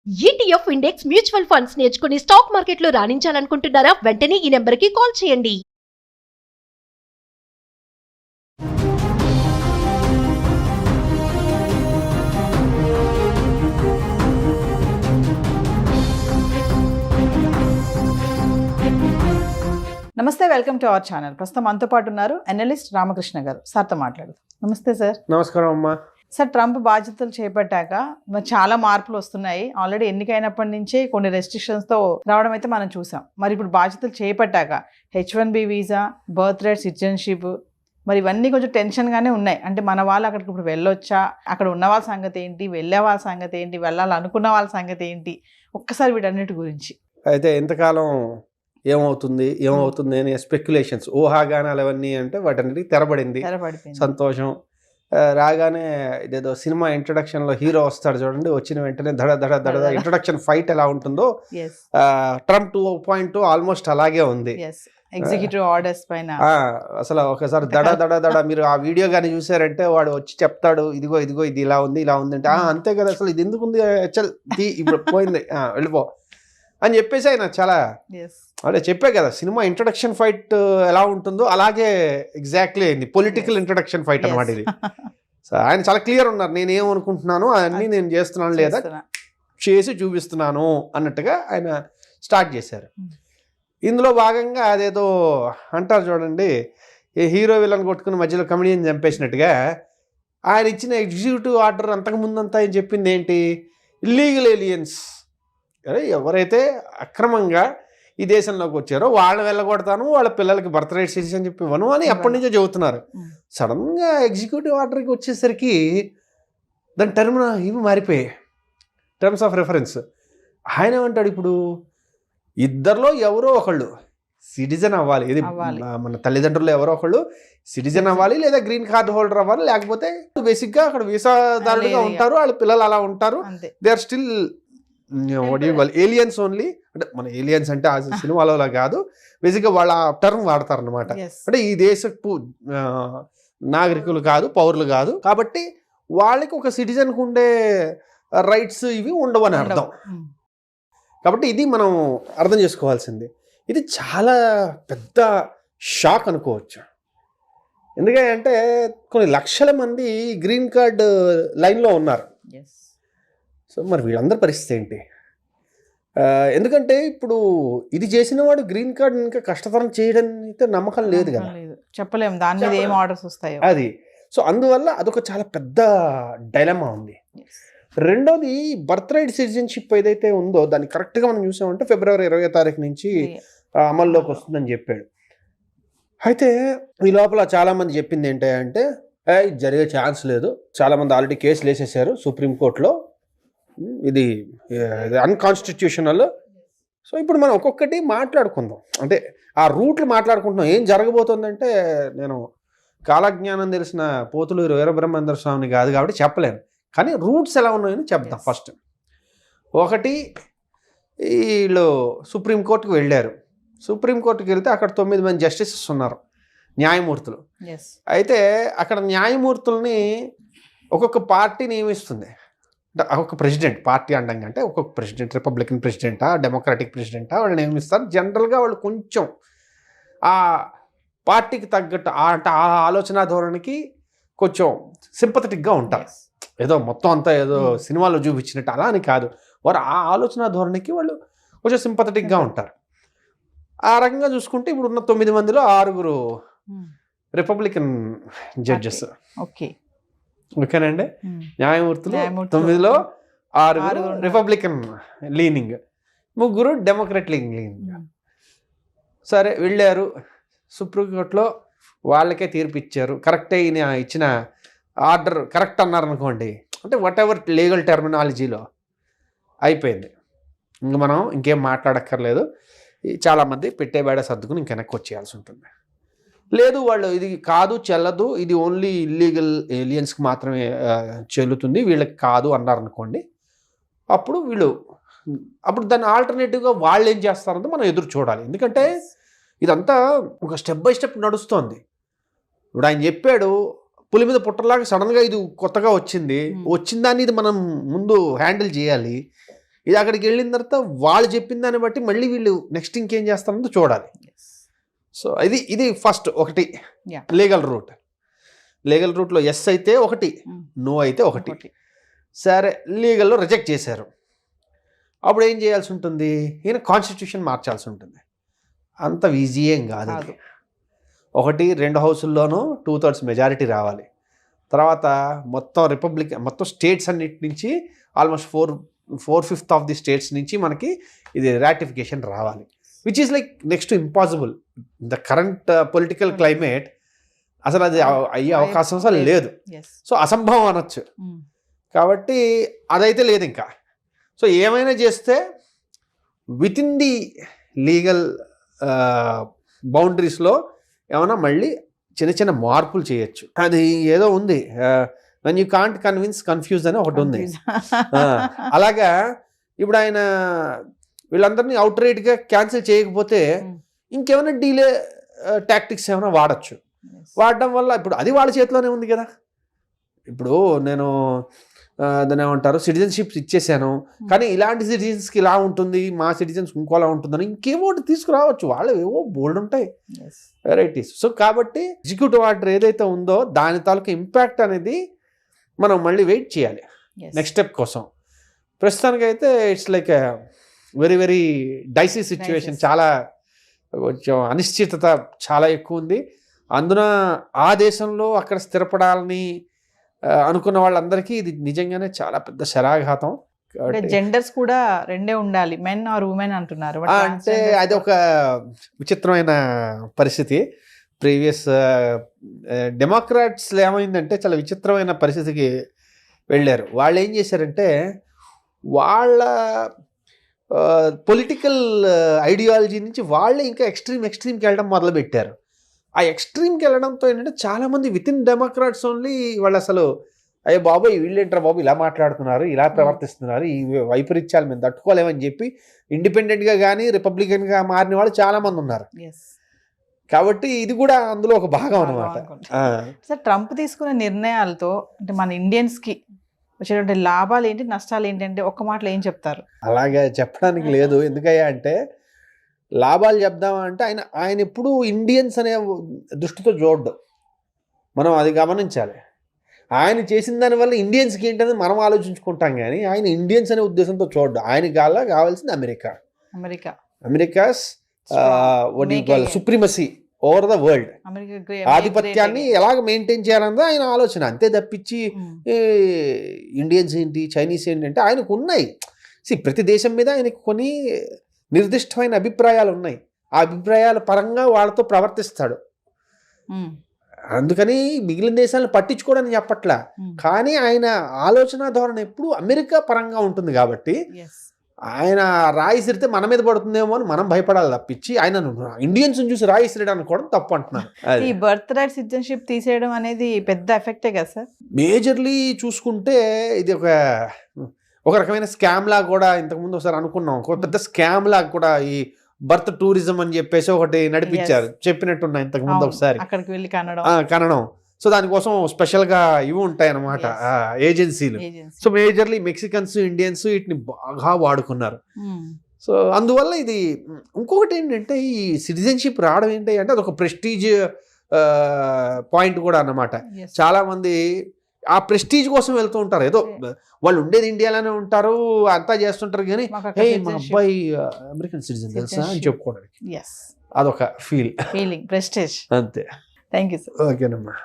ETF index mutual funds నేర్చుకుని stock మార్కెట్లో రాణించాలనుకుంటున్నారా? వెంటనే ఈ నెంబర్కి కాల్ చేయండి. నమస్తే, వెల్కమ్ టు అవర్ ఛానల్. ప్రస్తుతం మనతో పాటు ఉన్నారు అనలిస్ట్ రామకృష్ణ గారు. సార్తో మాట్లాడదాం. నమస్తే సార్. నమస్కారం అమ్మా. సార్, ట్రంప్ బాధ్యతలు చేపట్టాక చాలా మార్పులు వస్తున్నాయి. ఆల్రెడీ ఎన్నికైనప్పటి నుంచే కొన్ని రెస్ట్రిక్షన్స్తో రావడం అయితే మనం చూసాం. మరి ఇప్పుడు బాధ్యతలు చేపట్టాక H1B visa, birth right, citizenship, మరి ఇవన్నీ కొంచెం టెన్షన్గానే ఉన్నాయి. అంటే మన వాళ్ళు అక్కడికి ఇప్పుడు వెళ్ళొచ్చా, అక్కడ ఉన్న వాళ్ళ సంగతి ఏంటి, వెళ్ళే వాళ్ళ సంగతి ఏంటి, వెళ్ళాలనుకున్న వాళ్ళ సంగతి ఏంటి, ఒక్కసారి వీటన్నిటి గురించి. అయితే ఎంతకాలం ఏమవుతుంది అనే స్పెక్యులేషన్స్, ఊహాగానాలు అవన్నీ అంటే వాటన్నిటికి తెరబడింది. సంతోషం. రాగానే ఇదేదో సినిమా ఇంట్రొడక్షన్లో హీరో వస్తాడు చూడండి, వచ్చిన వెంటనే దడ దడ దడ ఇంట్రొడక్షన్ ఫైట్ ఎలా ఉంటుందో ట్రంప్ 2.2 ఆల్మోస్ట్ అలాగే ఉంది. ఎగ్జిక్యూటివ్ ఆర్డర్స్ పైన అసలు ఒకసారి దడ దడ దడ మీరు ఆ వీడియో కానీ చూసారంటే వాడు వచ్చి చెప్తాడు, ఇదిగో ఇది ఇలా ఉంది అంటే అంతే కదా, అసలు ఇది ఎందుకు ఉంది, ఇప్పుడు పోయింది, వెళ్ళిపో అని చెప్పేసి ఆయన చాలా అదే చెప్పే కదా, సినిమా ఇంట్రొడక్షన్ ఫైట్ ఎలా ఉంటుందో అలాగే ఎగ్జాక్ట్లీ అయింది. పొలిటికల్ ఇంట్రొడక్షన్ ఫైట్ అనమాట ఇది. సో ఆయన చాలా క్లియర్ ఉన్నారు, నేనేమనుకుంటున్నాను అన్నీ నేను చేస్తున్నాను లేదా చేసి చూపిస్తున్నాను అన్నట్టుగా ఆయన స్టార్ట్ చేశారు. ఇందులో భాగంగా అదేదో అంటారు చూడండి, ఏ హీరో విలన్ కొట్టుకుని మధ్యలో కమెడియన్ చంపేసినట్టుగా ఆయన ఇచ్చిన ఎగ్జిక్యూటివ్ ఆర్డర్ అంతకుముందంతా ఆయన చెప్పింది ఏంటి, ఇల్లీగల్ ఏలియన్స్, ఎవరైతే అక్రమంగా ఈ దేశంలోకి వచ్చారో వాళ్ళని వెళ్ళగొడతాను, వాళ్ళ పిల్లలకి బర్త్ రైట్ సిటిజన్ చెప్పి ఇవ్వను అని ఎప్పటి నుంచో చెబుతున్నారు. సడన్గా ఎగ్జిక్యూటివ్ ఆర్డర్కి వచ్చేసరికి దాని ఇవి మారిపోయాయి, టర్మ్స్ ఆఫ్ రెఫరెన్స్. ఆయన ఏమంటాడు, ఇప్పుడు ఇద్దరిలో ఎవరో ఒకళ్ళు సిటిజన్ అవ్వాలి, ఇది మన తల్లిదండ్రులు ఎవరో ఒకళ్ళు సిటిజన్ అవ్వాలి, లేదా గ్రీన్ కార్డ్ హోల్డర్ అవ్వాలి, లేకపోతే బేసిక్గా అక్కడ వీసాదారులుగా ఉంటారు, వాళ్ళ పిల్లలు అలా ఉంటారు, they are still aliens only. అంటే మన ఏలియన్స్ అంటే ఆ సినిమాలో కాదు, బేసిక్గా వాళ్ళ టర్మ్ వాడతారు అనమాట. అంటే ఈ దేశపు నాగరికులు కాదు, పౌరులు కాదు, కాబట్టి వాళ్ళకి ఒక సిటిజన్కు ఉండే రైట్స్ ఇవి ఉండవని అర్థం. కాబట్టి ఇది మనం అర్థం చేసుకోవాల్సింది. ఇది చాలా పెద్ద షాక్ అనుకోవచ్చు. ఎందుకంటే కొన్ని లక్షల మంది గ్రీన్ కార్డ్ లైన్లో ఉన్నారు. సో మరి వీళ్ళందరి పరిస్థితి ఏంటి? ఎందుకంటే ఇప్పుడు ఇది చేసిన వాడు గ్రీన్ కార్డ్ ఇంకా కష్టతరం చేయడం అయితే నమ్మకం లేదు కదా, చెప్పలేము దాని మీద ఏం ఆర్డర్స్ వస్తాయో అది. సో అందువల్ల అదొక చాలా పెద్ద డైలమా ఉంది. రెండోది, బర్త్ రైట్ సిటిజన్షిప్ ఏదైతే ఉందో దాన్ని కరెక్ట్గా మనం చూసామంటే February 20వ తారీఖు నుంచి అమల్లోకి వస్తుందని చెప్పాడు. అయితే ఈ లోపల చాలామంది చెప్పింది ఏంటంటే ఇది జరిగే ఛాన్స్ లేదు, చాలామంది ఆల్రెడీ కేసులు వేసేసారు సుప్రీంకోర్టులో, ఇది అన్కాన్స్టిట్యూషనల్. సో ఇప్పుడు మనం ఒక్కొక్కటి మాట్లాడుకుందాం, అంటే ఆ రూట్లు మాట్లాడుకుంటున్నాం. ఏం జరగబోతుందంటే నేను కాలజ్ఞానం తెలిసిన పోతులూరు వీరబ్రహ్మేంద్ర స్వామిని కాదు కాబట్టి చెప్పలేను, కానీ రూట్స్ ఎలా ఉన్నాయని చెప్దాం. ఫస్ట్ ఒకటి, వీళ్ళు సుప్రీంకోర్టుకు వెళ్ళారు. సుప్రీంకోర్టుకి వెళ్తే అక్కడ 9 మంది జస్టిసెస్ ఉన్నారు, న్యాయమూర్తులు. అయితే అక్కడ న్యాయమూర్తుల్ని ఒక్కొక్క పార్టీ నియమిస్తుంది. ఒక్కొక్క ప్రెసిడెంట్, పార్టీ అండంగా అంటే ఒక్కొక్క ప్రెసిడెంట్, రిపబ్లికన్ ప్రెసిడెంటా, డెమోక్రాటిక్ ప్రెసిడెంటా వాళ్ళు నియమిస్తారు. జనరల్గా వాళ్ళు కొంచెం ఆ పార్టీకి తగ్గట్టు అంటే ఆ ఆలోచన ధోరణికి కొంచెం సింపథెటిక్గా ఉంటారు. ఏదో మొత్తం అంతా ఏదో సినిమాలో చూపించినట్టు అలా అని కాదు, వారు ఆ ఆలోచన ధోరణికి వాళ్ళు కొంచెం సింపథెటిక్గా ఉంటారు. ఆ రకంగా చూసుకుంటే ఇప్పుడు ఉన్న 9 మందిలో 6 రిపబ్లికన్ జడ్జెస్. ఓకేనండి, న్యాయమూర్తులు 9లో 6 రిపబ్లికన్ లీనింగ్, 3 డెమోక్రట్ లీనింగ్. సరే వెళ్ళారు సుప్రీంకోర్టులో, వాళ్ళకే తీర్పు ఇచ్చారు. కరెక్టే, ఇచ్చిన ఆర్డర్ కరెక్ట్ అన్నారనుకోండి, అంటే వాట్ ఎవర్ లీగల్ టెర్మినాలజీలో అయిపోయింది, ఇంక మనం ఇంకేం మాట్లాడక్కర్లేదు. చాలామంది పెట్టే బేడ సర్దుకుని ఇంక వెనక్కి వచ్చేయాల్సి ఉంటుంది. లేదు, వాళ్ళు ఇది కాదు చెల్లదు, ఇది ఓన్లీ ఇల్లీగల్ ఏలియన్స్కి మాత్రమే చెల్లుతుంది, వీళ్ళకి కాదు అన్నారనుకోండి, అప్పుడు దాన్ని ఆల్టర్నేటివ్గా వాళ్ళు ఏం చేస్తారంటే మనం ఎదురు చూడాలి. ఎందుకంటే ఇదంతా ఒక స్టెప్ బై స్టెప్ నడుస్తోంది. ఇప్పుడు ఆయన చెప్పాడు, పులి మీద పుట్టలాగా సడన్గా ఇది కొత్తగా వచ్చింది, వచ్చిన దాన్ని ఇది మనం ముందు హ్యాండిల్ చేయాలి. ఇది అక్కడికి వెళ్ళిన తర్వాత వాళ్ళు చెప్పిన దాన్ని బట్టి మళ్ళీ వీళ్ళు నెక్స్ట్ ఇంకేం చేస్తారో చూడాలి. సో ఇది ఫస్ట్ ఒకటి Yeah. లీగల్ రూట్లో ఎస్ అయితే ఒకటి, నో అయితే ఒకటి. సరే లీగల్లో రిజెక్ట్ చేశారు, అప్పుడు ఏం చేయాల్సి ఉంటుంది? ఈయన కాన్స్టిట్యూషన్ మార్చాల్సి ఉంటుంది. అంత ఈజీ ఏం కాదు. 1-2 హౌసుల్లోనూ 2/3 మెజారిటీ రావాలి. తర్వాత మొత్తం స్టేట్స్ అన్నిటి నుంచి ఆల్మోస్ట్ 4/5 ఆఫ్ ది స్టేట్స్ నుంచి మనకి ఇది రాటిఫికేషన్ రావాలి, which is like next impossible. The current political climate అసలు అది అయ్యే అవకాశం అసలు లేదు. సో అసంభవం అనొచ్చు. కాబట్టి అదైతే లేదు ఇంకా. సో ఏమైనా చేస్తే విత్ ఇన్ ది లీగల్ బౌండరీస్లో ఏమైనా మళ్ళీ చిన్న మార్పులు చేయొచ్చు. అది ఏదో ఉంది, when you can't convince confuse అని ఒకటి ఉంది. అలాగా ఇప్పుడు ఆయన వీళ్ళందరినీ అవుట్ రైట్గా క్యాన్సిల్ చేయకపోతే ఇంకేమైనా డీలే టాక్టిక్స్ ఏమైనా వాడడం వల్ల ఇప్పుడు అది వాళ్ళ చేతిలోనే ఉంది కదా. ఇప్పుడు నేను దాన్ని ఏమంటారు, సిటిజన్షిప్స్ ఇచ్చేసాను, కానీ ఇలాంటి సిటిజన్స్కి ఇలా ఉంటుంది, మా సిటిజన్స్ ఇంకోలా ఉంటుందని ఇంకేమో తీసుకురావచ్చు. వాళ్ళు ఏవో బోల్డ్ ఉంటాయి వెరైటీస్. సో కాబట్టి ఎగ్జిక్యూటివ్ ఆర్డర్ ఏదైతే ఉందో దాని తాలూకు ఇంపాక్ట్ అనేది మనం మళ్ళీ వెయిట్ చేయాలి నెక్స్ట్ స్టెప్ కోసం. ప్రస్తుతానికైతే it's like very very dicey situation. చాలా కొంచెం అనిశ్చితత చాలా ఎక్కువ ఉంది. అందున ఆ దేశంలో అక్కడ స్థిరపడాలని అనుకున్న వాళ్ళందరికీ ఇది నిజంగానే చాలా పెద్ద శరాఘాతం. జెండర్స్ కూడా రెండే ఉండాలి, మెన్ ఆర్ ఉమెన్ అంటున్నారు. అంటే అది ఒక విచిత్రమైన పరిస్థితి. ప్రీవియస్ డెమోక్రాట్స్ ఏమైందంటే చాలా విచిత్రమైన పరిస్థితికి వెళ్ళారు. వాళ్ళు ఏం చేశారంటే వాళ్ళ పొలిటికల్ ఐడియాలజీ నుంచి వాళ్ళే ఇంకా ఎక్స్ట్రీమ్కి వెళ్ళడం మొదలుపెట్టారు. ఆ ఎక్స్ట్రీమ్కి వెళ్ళడంతో ఏంటంటే చాలామంది విత్ ఇన్ డెమోక్రాట్స్ ఓన్లీ వాళ్ళు అసలు అయ్యే బాబు వీళ్ళేంటారా బాబు ఇలా మాట్లాడుతున్నారు, ఇలా ప్రవర్తిస్తున్నారు, ఈ వైపరీత్యాలు మేము తట్టుకోలేమని చెప్పి ఇండిపెండెంట్గా కానీ రిపబ్లికన్గా మారిన వాళ్ళు చాలామంది ఉన్నారు. కాబట్టి ఇది కూడా అందులో ఒక భాగం అనమాట. సార్, ట్రంప్ తీసుకున్న నిర్ణయాలతో అంటే మన ఇండియన్స్కి వచ్చేటువంటి లాభాలు ఏంటి, నష్టాలు ఏంటంటే ఒక్క మాటలో ఏం చెప్తారు? అలాగే చెప్పడానికి లేదు. ఎందుకయ్యా అంటే లాభాలు చెప్దామా అంటే ఆయన ఎప్పుడు ఇండియన్స్ అనే దృష్టితో చూడడు. మనం అది గమనించాలి. ఆయన చేసిన దానివల్ల ఇండియన్స్కి ఏంటనేది మనం ఆలోచించుకుంటాం, కానీ ఆయన ఇండియన్స్ అనే ఉద్దేశంతో చూడడు. ఆయనకి కావాల్సింది America's supremacy over the world, ఆధిపత్యాన్ని ఎలాగ మెయింటైన్ చేయాలన్నది ఆయన ఆలోచన. అంతే తప్పించి ఇండియన్స్ ఏంటి, చైనీస్ ఏంటి అంటే ఆయనకు ఉన్నాయి. ప్రతి దేశం మీద ఆయనకు కొన్ని నిర్దిష్టమైన అభిప్రాయాలు ఉన్నాయి. ఆ అభిప్రాయాల పరంగా వాళ్ళతో ప్రవర్తిస్తాడు. అందుకని మిగిలిన దేశాలను పట్టించుకోవడానికి చెప్పట్లా, కానీ ఆయన ఆలోచన ధోరణి ఎప్పుడు అమెరికా పరంగా ఉంటుంది. కాబట్టి ఆయన రాయి సిరితే మన మీద పడుతుందేమో అని మనం భయపడాలి తప్పించి ఆయన ఇండియన్స్ చూసి రాయి సిరడం అనుకోవడం తప్పు అంటున్నారు. ఈ బర్త్ రైట్ సిటిజన్షిప్ తీసేయడం అనేది పెద్ద ఎఫెక్టే కదా సార్? మేజర్లీ చూసుకుంటే ఇది ఒక రకమైన స్కామ్ లాగా కూడా ఇంతకుముందు ఒకసారి అనుకున్నాం. ఒక పెద్ద స్కామ్ లాగా కూడా ఈ బర్త్ టూరిజం అని చెప్పేసి ఒకటి నడిపించారు, చెప్పినట్టున్నా ఇంతకుముందు ఒకసారి అక్కడికి వెళ్ళి కనడం. సో దానికోసం స్పెషల్గా ఇవి ఉంటాయి అన్నమాట ఏజెన్సీలు. సో మేజర్లీ మెక్సికన్స్, ఇండియన్స్ వీటిని బాగా వాడుకున్నారు. సో అందువల్ల ఇది ఇంకొకటి ఏంటంటే ఈ సిటిజన్షిప్ రావడం ఏంటి అంటే అదొక ప్రెస్టీజ్ పాయింట్ కూడా అన్నమాట. చాలా మంది ఆ ప్రెస్టీజ్ కోసం వెళ్తూ ఉంటారు. ఏదో వాళ్ళు ఉండేది ఇండియాలోనే ఉంటారు, అంతా చేస్తుంటారు, కానీ మా అబ్బాయి అమెరికన్ సిటిజన్ తెలుసా అని చెప్పుకోవడానికి అదొక ఫీలింగ్, ప్రెస్టీజ్. అంతే. Thank you sir. ఓకేనమ్మా.